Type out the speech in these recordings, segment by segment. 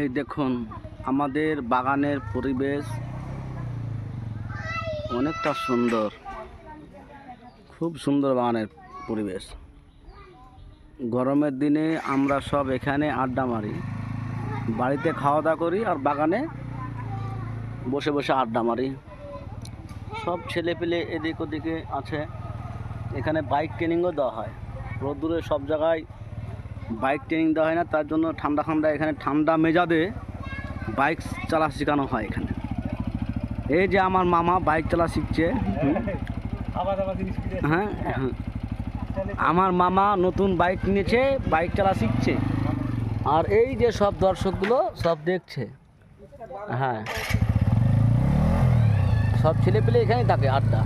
এই দেখুন আমাদের বাগানের পরিবেশ অনেকটা সুন্দর, খুব সুন্দর বাগানের পরিবেশ। গরমের দিনে আমরা সব এখানে আড্ডা মারি, বাড়িতে খাওয়া দাওয়া করি আর বাগানে বসে বসে আড্ডা মারি। সব ছেলে পেলে এদিক ওদিকে আছে। এখানে বাইক ট্রেনিংও দেওয়া হয়। রোদ্দুরে সব জায়গায় বাইক ট্রেনিং দেওয়া হয় না, তার জন্য ঠান্ডা ঠান্ডা এখানে ঠান্ডা মেজাজে বাইক চালা শেখানো হয় এখানে। এই যে আমার মামা বাইক চালা শিখছে। হ্যাঁ, আমার মামা নতুন বাইক কিনেছে, বাইক চালা শিখছে। আর এই যে সব দর্শকগুলো সব দেখছে। হ্যাঁ, সব ছেলে পেলে এখানেই থাকে আড্ডা।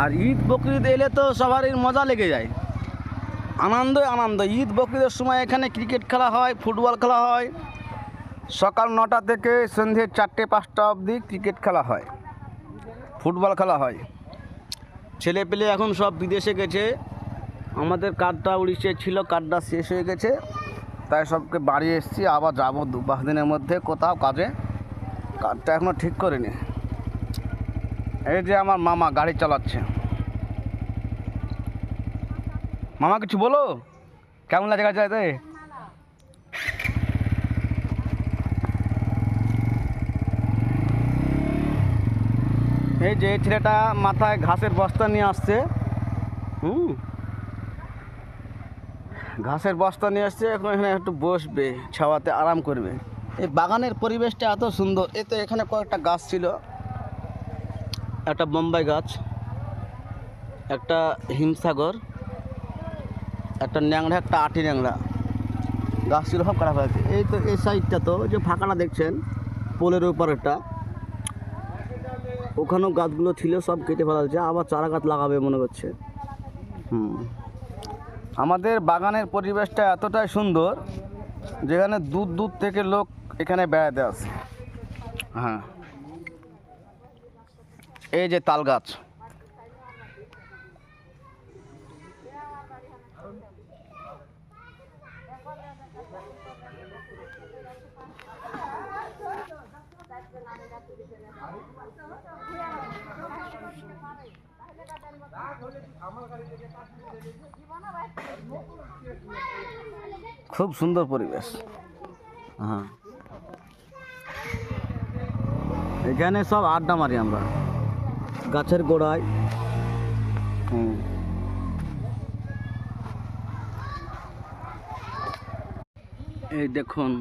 আর ঈদ বকরিদ এলে তো সবারই মজা লেগে যায়, আনন্দ। ঈদ বকরিদের সময় এখানে ক্রিকেট খেলা হয়, ফুটবল খেলা হয়। সকাল 9টা থেকে সন্ধ্যে 4টে-5টা অবধি ক্রিকেট খেলা হয়, ফুটবল খেলা হয়। ছেলে পেলে এখন সব বিদেশে গেছে। আমাদের কার্ডটা উড়িষ্যায় ছিল, কার্ডটা শেষ হয়ে গেছে, তাই সবকে বাড়ি এসেছি। আবার যাবো 2-5 দিনের মধ্যে কোথাও কাজে। কার্ডটা এখনও ঠিক করিনি। এই যে আমার মামা গাড়ি চালাচ্ছে। মামা কিছু বলো, কেমন লাগে গাড়ি চালাতে? এই যে ছেলেটা মাথায় ঘাসের বস্তা নিয়ে আসছে। ঘাসের বস্তা নিয়ে আসছে, এখন এখানে একটু বসবে, ছাওয়াতে আরাম করবে। এই বাগানের পরিবেশটা এত সুন্দর। তো এখানে কয়েকটা গাছ ছিল, একটা বোম্বাই গাছ, একটা হিমসাগর, একটা ন্যাংরা, একটা আটি ন্যাংরা গাছ ছিল, সব কাটা হয়েছে। এই তো এই সাইডটা তো যে ফাঁকাটা দেখছেন পোলের উপরেরটা, ওখানেও গাছগুলো ছিল, সব কেটে ফেলা হয়েছে। আবার চারা গাছ লাগাবে মনে করছে। আমাদের বাগানের পরিবেশটা এতটাই সুন্দর, যেখানে দূর দূর থেকে লোক এখানে বেড়াতে আসে। হ্যাঁ, এই যে তাল গাছ। খুব সুন্দর পরিবেশ। হ্যাঁ, এখানে সব আড্ডা মারি আমরা গাছের গোড়ায়। এই দেখুন